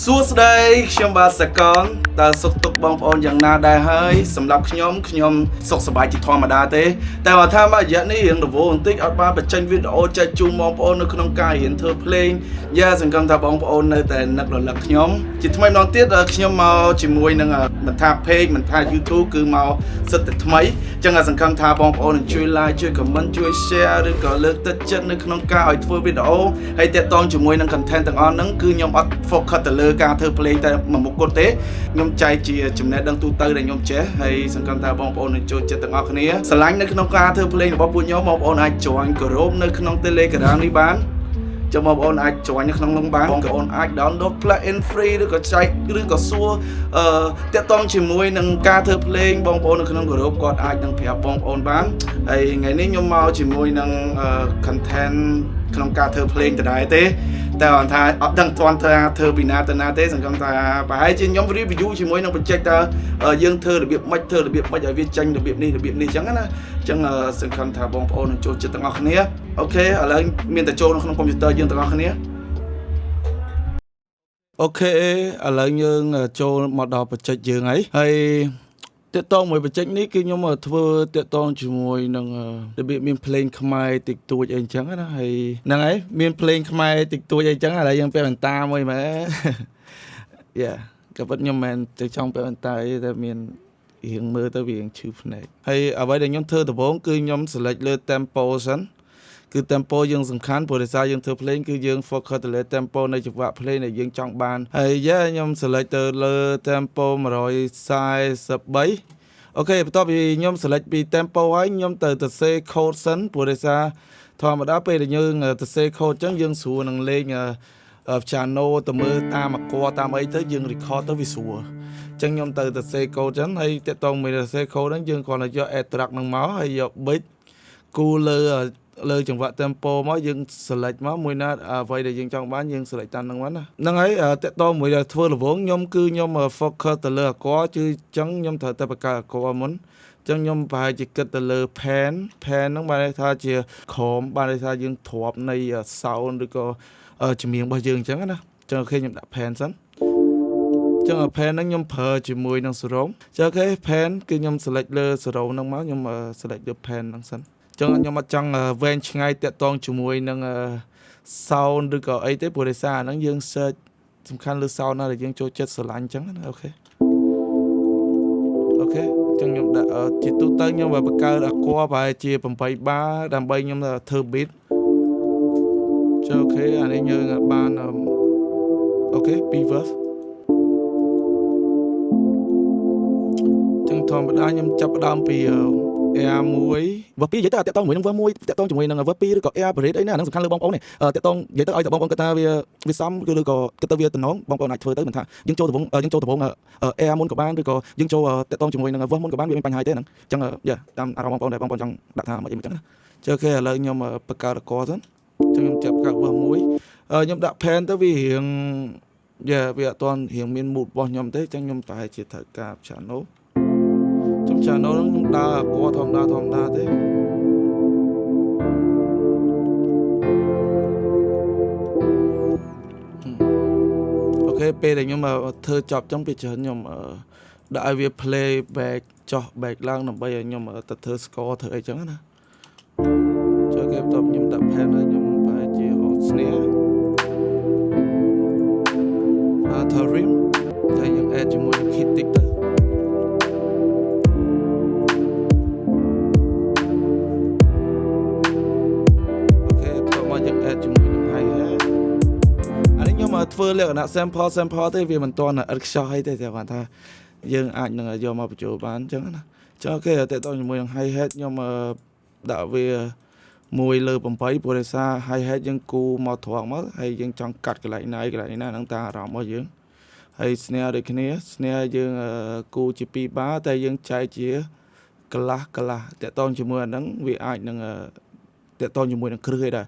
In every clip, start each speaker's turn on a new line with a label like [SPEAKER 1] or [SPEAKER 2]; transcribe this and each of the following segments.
[SPEAKER 1] សួស្តីខ្ញុំបាទសកលតើសុខទុក្ខបងប្អូនយ៉ាងណាដែរហើយសម្រាប់ខ្ញុំសុខសប្បាយជាធម្មតាទេតែបើថាមករយៈនេះរៀងរវល់បន្តិចអត់បានបញ្ចេញវីដេអូចែកជូនបងប្អូននៅក្នុងការរៀនធ្វើភ្លេងយ៉ាសង្ឃឹមថាបងប្អូននៅតែនឹករលឹកខ្ញុំជាថ្មីម្ដងទៀតខ្ញុំមកជាមួយនឹងមិនថា page មិនថា YouTube គឺមកសិតតែថ្មីអញ្ចឹងសង្ឃឹមថាបងប្អូននឹងជួយ like ជួយ comment ជួយ share ឬក៏លើកទឹកចិត្តនៅក្នុងការឲ្យធ្វើវីដេអូហើយតាក់ទងជាមួយនឹង content ទាំងអស់ហ្នឹងគឺខ្ញុំអត់ focus ទៅលើការធ្វើភ្លេងតែមួយមុខគត់ទេខ្ញុំចែកជាចំណេះដឹងទូទៅដែលខ្ញុំចេះហើយសង្ឃឹមថាបងប្អូននឹងចូលចិត្តទាំងអស់គ្នាស្រឡាញ់នៅក្នុងការធ្វើភ្លេងរបស់ពួកខ្ញុំបងប្អូនអាច join group នៅក្នុង Telegram នេះបានចាំបងប្អូនអាច join នៅក្នុងនោះបានបងប្អូនអាច download plugin free ឬក៏ចែកឬក៏សួរតាក់ទងជាមួយនឹងការធ្វើភ្លេងបងប្អូននៅក្នុង group គាត់អាចនឹងប្រាប់បងប្អូនបានហើយថ្ងៃនេះខ្ញុំមកជាមួយនឹង content ក្នុងការធ្វើភ្លេងដដែលទេតែអត់ថាអត់ដឹងទាន់ថាធ្វើពីណាទៅណាទេសង្ឃឹមថាប្រហែលជាខ្ញុំ review ជាមួយនឹង project តើយើងធ្វើរបៀបម៉េចឲ្យវាចាញ់របៀបនេះអញ្ចឹងណាអញ្ចឹងសង្ឃឹមថាបងប្អូននឹងចូលចិត្តទាំងអស់គ្នាអូខេឥឡូវមានតែចូលក្នុងកុំព្យូទ័រយើងទាំងអស់គ្នាអូខេឥឡូវយើងចូលមកដល់ project យើងហើយតាក់ទងមួយបច្ចេកនេះគឺខ្ញុំធ្វើតាក់ទងជាមួយនឹងរបៀបមានភ្លេងខ្មែរតិចតួចអីអញ្ចឹងណាហើយហ្នឹងហើយមានភ្លេងខ្មែរតិចតួចអីអញ្ចឹងឥឡូវយើងពាក់បន្តាមួយមែនយ៉ាក៏ពិតខ្ញុំមិនទៅចង់ពាក់បន្តាអីតែមានរៀងមើលទៅវារៀងឈឺភ្នែកហើយអ្វីដែលខ្ញុំធ្វើដំបូងគឺខ្ញុំ select លើ tempo សិនគឺ tempo យើងសំខាន់ព្រោះដោយសារយើងធ្វើភ្លេងគឺយើង focus ទៅលើ tempo នៃចង្វាក់ភ្លេងដែលយើងចង់បានហើយខ្ញុំ select ទៅលើ tempo 143អូខេបន្ទាប់ពីខ្ញុំ select ពី tempo ហើយខ្ញុំទៅសរសេរ code សិនព្រោះដោយសារធម្មតាពេលដែលយើងសរសេរ code អញ្ចឹងយើងស្រួលនឹងលេងpiano ទៅមើលតាមអាគ័រតាមអីទៅយើង record ទៅវាស្រួលអញ្ចឹងខ្ញុំទៅសរសេរ code ចឹងហើយតាក់ទងមួយសរសេរ code ហ្នឹងយើងគ្រាន់តែយក add track ហ្នឹងមកហើយយក beat គូលើចង្វាក់ tempo មកយើង select មកមួយណាអ្វីដែលយើងចង់បានយើង select តាមហ្នឹងមកណាហ្នឹងហើយតាក់ទងមួយធ្វើរង្វង់ខ្ញុំ focus ទៅលើអាគ័រគឺអញ្ចឹងខ្ញុំត្រូវតែបង្កើតអាគ័រមុនអញ្ចឹងខ្ញុំប្រហែលជាគិតទៅលើ pen ហ្នឹងបានន័យថាជាក្រមបានន័យថាយើងទ្រាប់នៃ sound ឬក៏ចម្រៀងរបស់យើងអញ្ចឹងណាអញ្ចឹងអូខេខ្ញុំដាក់ pen សិនចឹង pen ហ្នឹងខ្ញុំប្រើជាមួយនឹង Serum ចឹងអូខេ pen គឺខ្ញុំ select លើ Serum ហ្នឹងមកខ្ញុំ select លើ pen ហ្នឹងសិនចឹងខ្ញុំអត់ចង់វែងឆ្ងាយតាក់ទងជាមួយនឹង sound ឬក៏អីទេព្រោះដោយសារអាហ្នឹងយើង search សំខាន់លើ sound ណាដែលយើងចូលចិត្តស្រឡាញ់ចឹងណាអូខេចឹងខ្ញុំដាក់ជាទូទៅខ្ញុំបង្កើតអាគ័រប្រហែលជា8បារដើម្បីខ្ញុំធ្វើ beat ចឹងអូខេអានេះយើងបានអូខេ2 verse ចឹងធម្មតាខ្ញុំចាប់ផ្ដើមពី air 1 verse 2និយាយទៅតាក់ទងជាមួយនឹង verse 1តាក់ទងជាមួយនឹង verse 2ឬក៏ air parade អីណាហ្នឹងសំខាន់លើបងប្អូននេះតាក់ទងនិយាយទៅឲ្យតែបងប្អូនគិតថាវាសមឬក៏គិតទៅវាតំណងបងប្អូនអាចធ្វើទៅមិនថាយើងចូលដំបង air មុនក៏បានឬក៏យើងចូលតាក់ទងជាមួយនឹង verse មុនក៏បានវាមានបញ្ហាទេហ្នឹងអញ្ចឹងយ៉ាតាមអារម្មណ៍បងប្អូនដែលបងប្អូនចង់ដាក់ថាមិនអីមិនចឹងណាចឹងអូខេឥឡូវខ្ញុំបង្កើត record សិនចឹងខ្ញុំចាប់បង្កើត verse 1ខ្ញុំដាក់ pen ទៅវារៀងយ៉ាវាអត់ទាន់រៀងមាន mood របស់ខ្ញុំទេចឹងខ្ញុំប្រហែលជាត្រូវការ channel ខ្ញុំ channel ហ្នឹងខ្ញុំដើរអាគ័រធម្មតាទេអូខេពេលដែលខ្ញុំធ្វើចប់ចឹងពីច្រើនខ្ញុំដាក់ឲ្យវា play back ចុះ back ឡើងដើម្បីឲ្យខ្ញុំទៅធ្វើ score ធ្វើអីចឹងណាចុះគេបន្ទាប់ខ្ញុំដាក់ pen ហើយខ្ញុំប្រហែលជា snare rim ហើយយើង add ជាមួយ kit តិចទៅធ្វើលក្ខណៈ sample ទេវាមិនទាន់ឥតខ្ចោះអីទេតែគាត់ថាយើងអាចនឹងយកមកបញ្ចូលបានអញ្ចឹងណាចឹងអូខេតើតជាមួយនឹង hi hat ខ្ញុំដាក់វា1 លើ 8ព្រោះដោយសារ hi hat យើងគូមកត្រង់មកហើយយើងចង់កាត់កន្លែងណាហ្នឹងតាមអារម្មណ៍របស់យើងហើយ snare ដូចគ្នា snare យើងគូជា2បារតែយើងចែកជាកន្លះតើតជាមួយអាហ្នឹងវាអាចនឹងតើតជាមួយនឹងគ្រឹះឯដែរ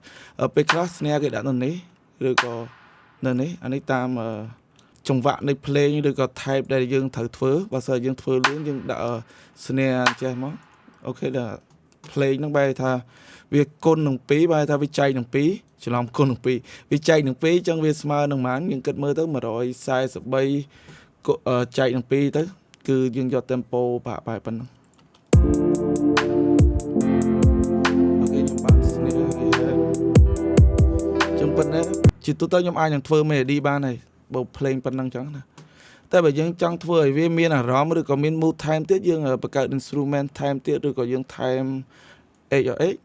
[SPEAKER 1] ពេលខ្លះ snare គេដាក់នៅនេះឬក៏នៅនេះអានេះតាមចង្វាក់នៃភ្លេងឬក៏ type ដែលយើងត្រូវធ្វើបើសិនយើងធ្វើលឿនយើងដាក់ snare ចេះមកអូខេដល់ play នឹងបែរថាវាគុណនឹង2បែរថាវាចែកនឹង2ច្រឡំគុណនឹង2វាចែកនឹង2អញ្ចឹងវាស្មើនឹងប៉ុន្មានយើងគិតមើលទៅ143ចែកនឹង2ទៅគឺយើងយក tempo ប្រហែលប៉ុណ្ណឹងអូខេខ្ញុំបានស្នេហ៍ចឹងប៉ុណ្ណេះជាទូទៅខ្ញុំអាចនឹងធ្វើ melody បានហើយបើភ្លេងប៉ុណ្ណឹងចឹងណាតែបើយើងចង់ធ្វើឲ្យវាមានអារម្មណ៍ឬក៏មាន mood ថែមទៀតយើងបង្កើត instrument ថែមទៀតឬក៏យើងថែម XOX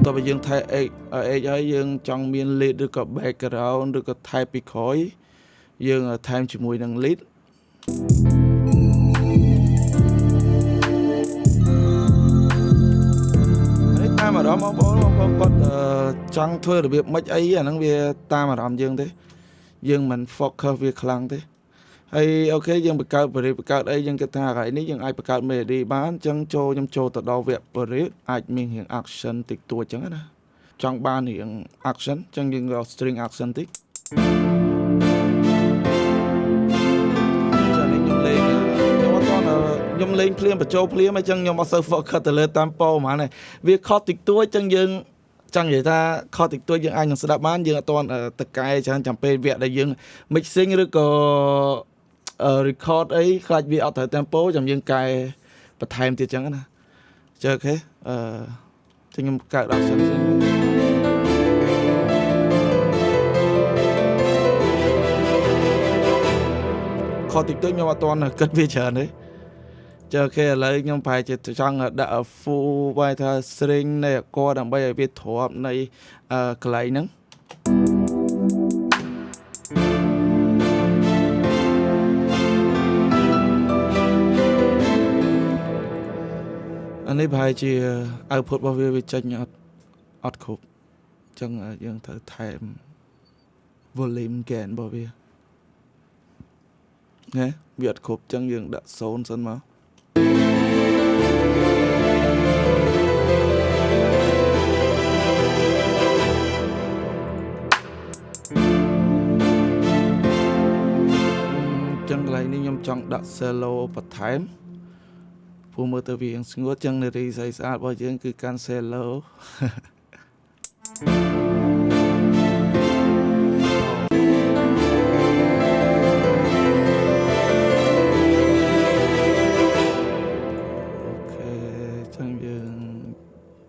[SPEAKER 1] តើបើយើងថែ XOX ហើយយើងចង់មាន lead ឬក៏ background ឬក៏ថែពីក្រោយយើងថែមជាមួយនឹង lead ហើយតាមអារម្មណ៍បងគាត់ចង់ធ្វើរបៀបម៉េចអីអាហ្នឹងវាតាមអារម្មណ៍យើងទេយើងមិន focus វាខ្លាំងទេហើយអូខេយើងបង្កើតអីយើងគិតថាកន្លែងនេះយើងអាចបង្កើត melody បានអញ្ចឹងខ្ញុំចូលទៅដល់វគ្គបរិយាអាចមានរៀង action តិចតួចអញ្ចឹងណាចង់បានរៀង action អញ្ចឹងយើងរក string action តិចខ្ញុំលេងភ្លាមបញ្ចូលភ្លាមអញ្ចឹងខ្ញុំអត់សូវ focus ទៅលើ tempo ហ្មងវាខុសតិចតួចអញ្ចឹងយើងចង់និយាយថាខុសតិចតួចយើងអាចនឹងស្ដាប់បានយើងអត់ទាន់តកែច្រើនចាំពេលវគ្គដែលយើង mixing ឬក៏ record អីខ្លាចវាអត់ត្រូវ tempo ចាំយើងកែបន្ថែមទៀតអញ្ចឹងណាចុះអូខេខ្ញុំកើតដល់សិនខុសតិចតួចខ្ញុំអត់ទាន់គិតវាច្រើនទេចុះអូខេឥឡូវខ្ញុំប្រហែលជាចង់ដាក់ full បែរថា string នៃអក្សរដើម្បីឲ្យវាទ្រាំនៃកន្លែងហ្នឹងអានេះប្រហែលជា output របស់វាចេញអត់គ្រប់អញ្ចឹងយើងត្រូវថែម volume gain របស់វាណាវាអត់គ្រប់អញ្ចឹងយើងដាក់0សិនមកចឹងកន្លែងនេះខ្ញុំចង់ដាក់ solo បន្ថែមព្រោះមើលទៅវាស្ងួតចឹងនារីស្អាតរបស់យើងគឺកាន់ solo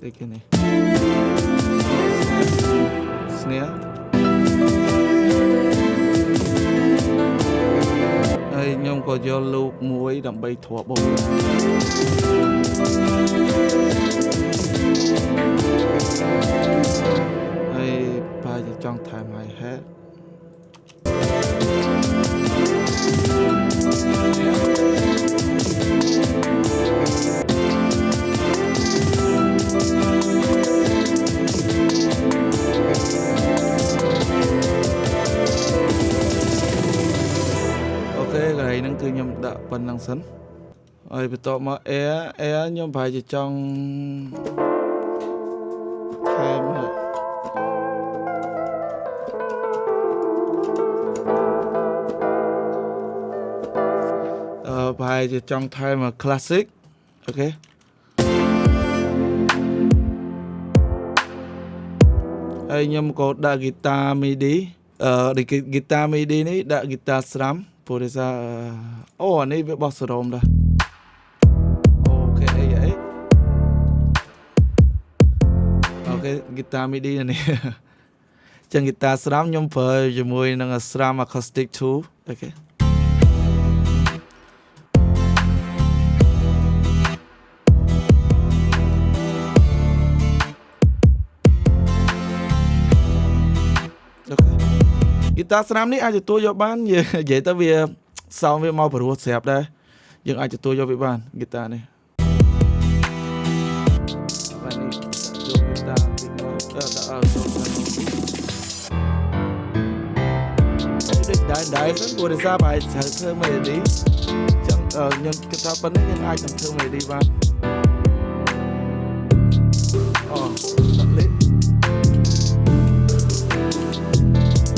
[SPEAKER 1] តិចគេនេះស្នេហ៍ហើយខ្ញុំក៏យក loop មួយដើម្បីធ្លាប់បងហើយបើចង់ថែម hi hatនឹងគឺខ្ញុំដាក់ប៉ុណ្ណឹងសិនហើយបន្ទាប់មក air ខ្ញុំប្រហែលជាចង់ថែមប្រហែលជាចង់ថែម classic អូខេហើយខ្ញុំក៏ដាក់ guitar MIDI guitar MIDI នេះដាក់ guitar strumព្រោះដោយសារអូអានេះវាបោះសរោមដែរអូខេអូខេ guitar MIDI នេះចឹង guitar strum ខ្ញុំប្រើជាមួយនឹង strum acoustic 2អូខេguitar strum នេះអាចទទួលយកបាននិយាយទៅវាសោមវាមកព្រោះស្រាប់ដែរយើងអាចទទួលយកវាបាន guitar នេះបាទនេះចូល guitar តិចមកដាក់ចូលដែរព្រោះដោយសារបាយត្រូវធ្វើ melody ចឹងខ្ញុំគិតថាប៉ុណ្ណេះយើងអាចនឹងធ្វើ melody បានអូដាក់លេខ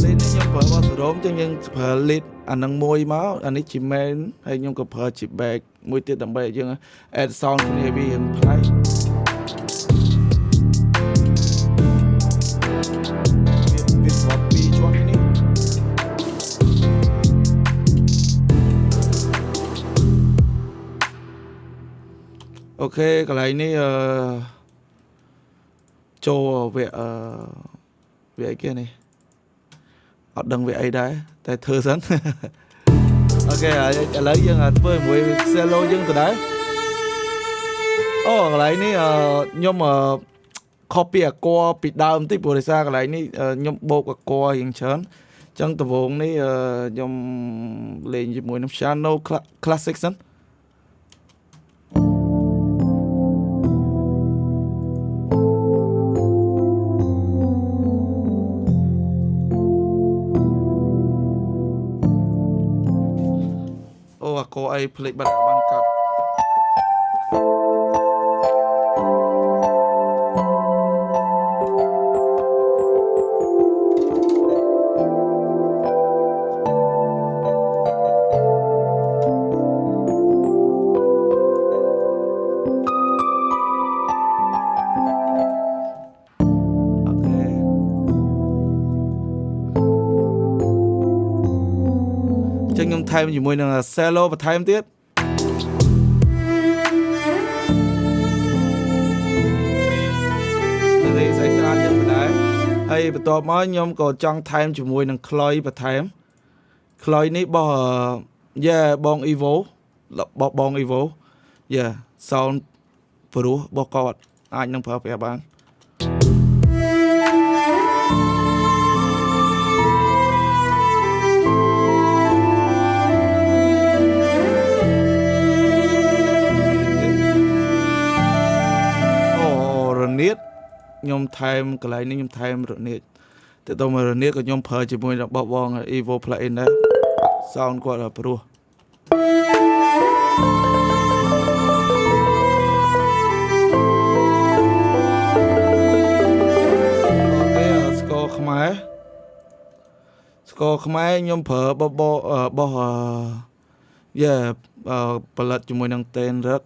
[SPEAKER 1] នេះខ្ញុំប្រើបោះសរ Rome chẳng nhưng phở lít anh năng môi máu anh ấy chỉ men hay nhưng có phở chỉ bẹt môi tiết đậm bẹt nhưng add sound can hear me and play bit what be chuan cái này ok cái này này cho về về kia này họ đăng về ấy đấy tại thơ dẫn ok lấy dân với mùi xe lô dân từ đấy cái này này nhưng mà copy qua bị đau tí bùa ra cái này này nhưng bộ qua hiện chán chẳng từ vùng này nhưng lên với mùi năm channel classic dẫn cô ấy play bật ban cặp chân nhung thay mình mùi là cello và thay em tiết đây xảy ra chân phải đấy hay bắt đầu mới nhung có trong thay em chỉ mùi là Chloe và thay em Chloe ní bỏ bong evil bong evil sound pro bỏ cọt anh đang phở phải bán nhom time cái này nhom time rồi nè,แต่ตัวมันเนี่ยก็nhomเพอจะมวยบอบองevo play นะ sound กว่าปรัวโอเคสกอร์ขมายnhomเพอบผลิตจะมวยนังเต้นรัก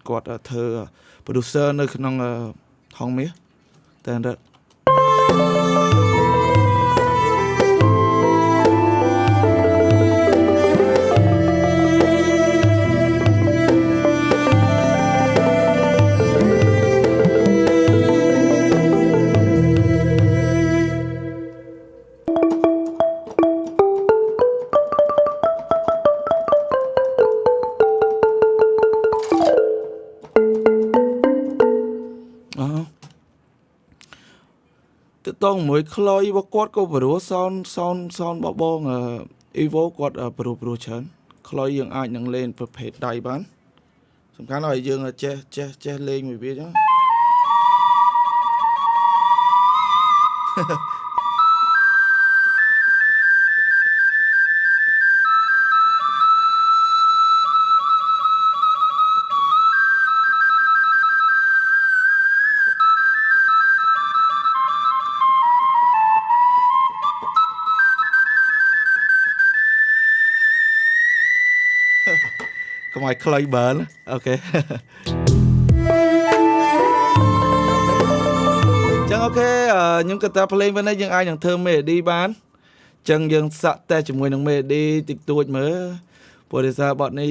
[SPEAKER 1] กว่าเธอ producer ในขนมห้องมีtên rấtต้องมวยคลอยบกวดก็บรัวซอนบองอีโวกวดบรัวเฉินคลอยยังอาจยังเล่นประเภทใดบ้านสำคัญหน่อยยังเจ๊เล่นไม่เบี้ยจ้ะก็ไม่คลอยเบิร์นโอเคจังโอเคnhững cái ta play bên đâyยังaiยังเธอเมดีบ้านจังยังสะแต่จมวยนังเมดีติดตัวเหมือพอดีซาบอดนี่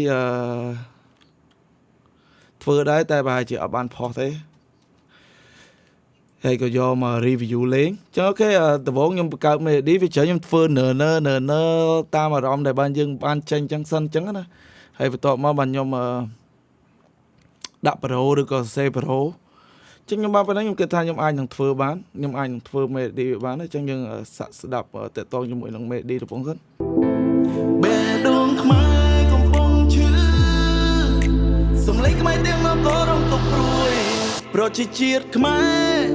[SPEAKER 1] เฟื่อได้แต่บายchỉ ở bàn phò thế hay có do mà review lên chứ ok từ vốn nhưng cao mê đi với chở nhưng phơi nở ta mà rong đại ban dân ban tranh trắng xanh trắng á hay phải tọt mà ban nhom đạp pro được có xe pro chứ nhưng mà bên đó nhưng cái thay nhưng ai thằng phơi bán nhưng ai thằng phơi mê đi bán đấy chứ nhưng đạp tại to nhưng mỗi lần mê đi được bóng rất bè đường mai còn bông chứ sông lấy cái mai tiếng nó có đông cục ruồi pro chi chiết mai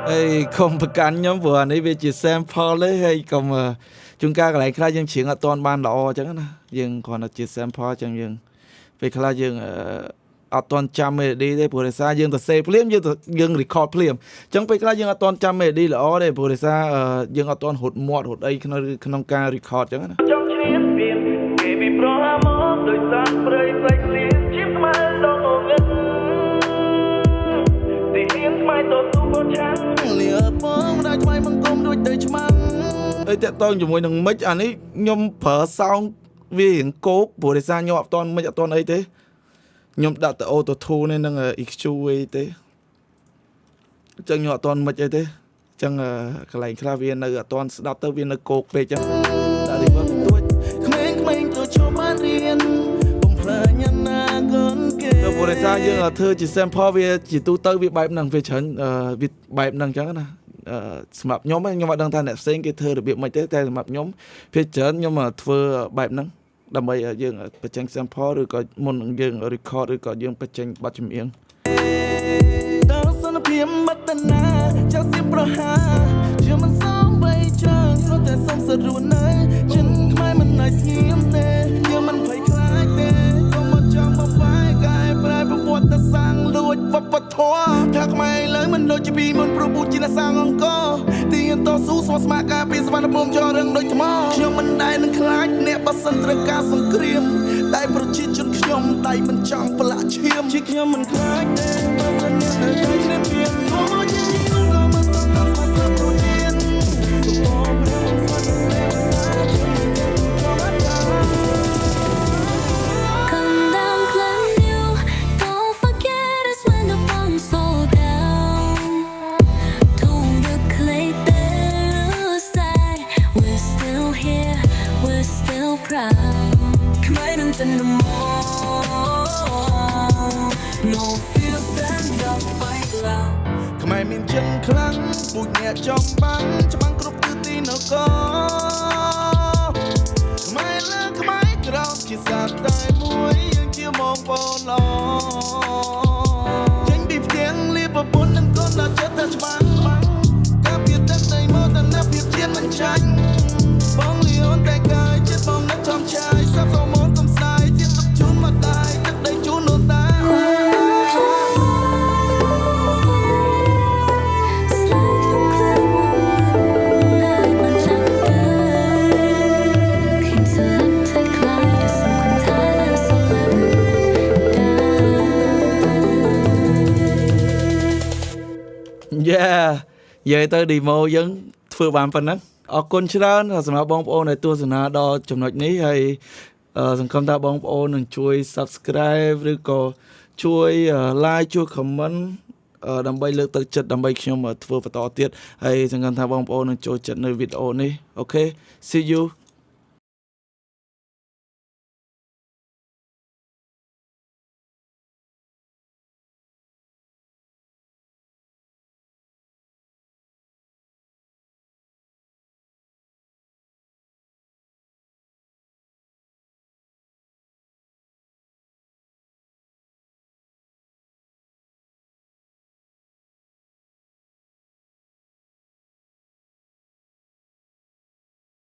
[SPEAKER 1] ê không phải cắn nhóm vừa này về chỉ xem pho lấy hay còn chúng ta lại khai dân chuyện ở toàn ban đỏ chẳng na dân còn là chỉ xem pho chẳng dân về khai dân អត់តន់ចាំ melody ទេព្រោះដោយសារយើងទៅ save ភ្លាមយើង record ភ្លាមអញ្ចឹងពេលខ្លះយើងអត់តន់ចាំ melody ល្អទេព្រោះដោយសារយើងអត់តន់រត់មាត់រត់អីក្នុងការ record អញ្ចឹងណាចង់ឈ្នះពីគេពីប្រហាមកដោយសារព្រៃផ្លេចលៀនជីបស្មើដល់ងងឹតទីហ៊ានស្មៃទៅទូបឆាំងលៀបងដល់ថ្មីមង្គមដូចទៅឆ្មាំងហើយតាក់តងជាមួយនឹងមិចអានេះខ្ញុំប្រើសោងវារៀងគោកព្រោះដោយសារខ្ញុំអត់តន់មិចអត់តន់អីទេខ្ញុំដាក់ទៅ auto tune នេះនឹង EQ អីទេអញ្ចឹងខ្ញុំអត់តន់មិចអីទេអញ្ចឹងកន្លែងខ្លះវានៅអត់តន់ស្ដាប់ទៅវានៅគោកពេកអញ្ចឹងដាក់ reverb ទួចក្មេងៗទៅចូលបានរៀនបំផ្លាញអនាគតគេទៅព្រោះដោយសារយើងធ្វើជា sample វាជាទូទៅវាបែបហ្នឹងវាច្រើនវាបែបហ្នឹងអញ្ចឹងណាសម្រាប់ខ្ញុំខ្ញុំអត់ដឹងថាអ្នកផ្សេងគេធ្វើរបៀបម៉េចទេតែសម្រាប់ខ្ញុំភាគច្រើនខ្ញុំធ្វើបែបហ្នឹងដើម្បីយើងបញ្ចេញ sample ឬក៏មុននឹងយើង record ឬក៏យើងបញ្ចេញបទចម្រៀងដល់សន្តិភាពមត្តនាចៅសៀមប្រហាជាមិនសមវ័យចឹងគ្រាន់តែសុំសរុបនៅចិនខ្មែរមិនណៃស្ងៀមទេយើងមិនភ័យខ្លាចទេកុំមកចង់មកវាយកែប្រែប្រវត្តិសាស្ត្រលួចវប្បធម៌ថាខ្មែរលើមិនដូចជាពីមុនប្រពូជាអ្នកសាងអង្គរទីតស៊ូស្មោះស្ម័គ្រការពីសវណ្ណភូមិចររឹងដូចថ្មខ្ញុំមិនដែលនឹងខ្លាចអ្នកបើសិនត្រូវការសង្គ្រាមតែប្រជាជនខ្ញុំដៃមិនចង់ប្រឡាក់ឈាមជាខ្ញុំមិនខ្លាចទេបើសិនអ្នកនៅតែជ្រាបពីអូយីក៏មិនស្គាល់ស្មារតីប្រធានសុខភាពស្មារតីខ្មែរមានចិនខ្លាំងពូជអ្នកចំបាំងច្បាំងគ្រប់ទិសទីនគរខ្មែរលើខ្មែរក្រោមជាសាស្ត្រតែមួយយើងជាមកបងឡចេញពីផ្ទាំងលៀបប្រពន្ធនឹងកូនដល់ចិត្តតែច្បាំងការពីទឹកដីមកតែអ្នកពីជាតិមិនចាញ់បងលៀនតែកាយចិត្តបងនឹកចំឆាយសាប់សមកកំសាយជាតិទឹកជូនមកតែទឹកដីជូននោះតានិយាយទៅ demo យើងធ្វើបានប៉ុណ្ណឹងអរគុណច្រើនសម្រាប់បងប្អូនដែលទស្សនាដល់ចំណុចនេះហើយសង្ឃឹមថាបងប្អូននឹងជួយ subscribe ឬក៏ជួយ like ជួយ comment ដើម្បីលើកទឹកចិត្តដើម្បីខ្ញុំធ្វើបន្តទៀតហើយសង្ឃឹមថាបងប្អូននឹងចូលចិត្តនៅវីដេអូនេះអូខេ see you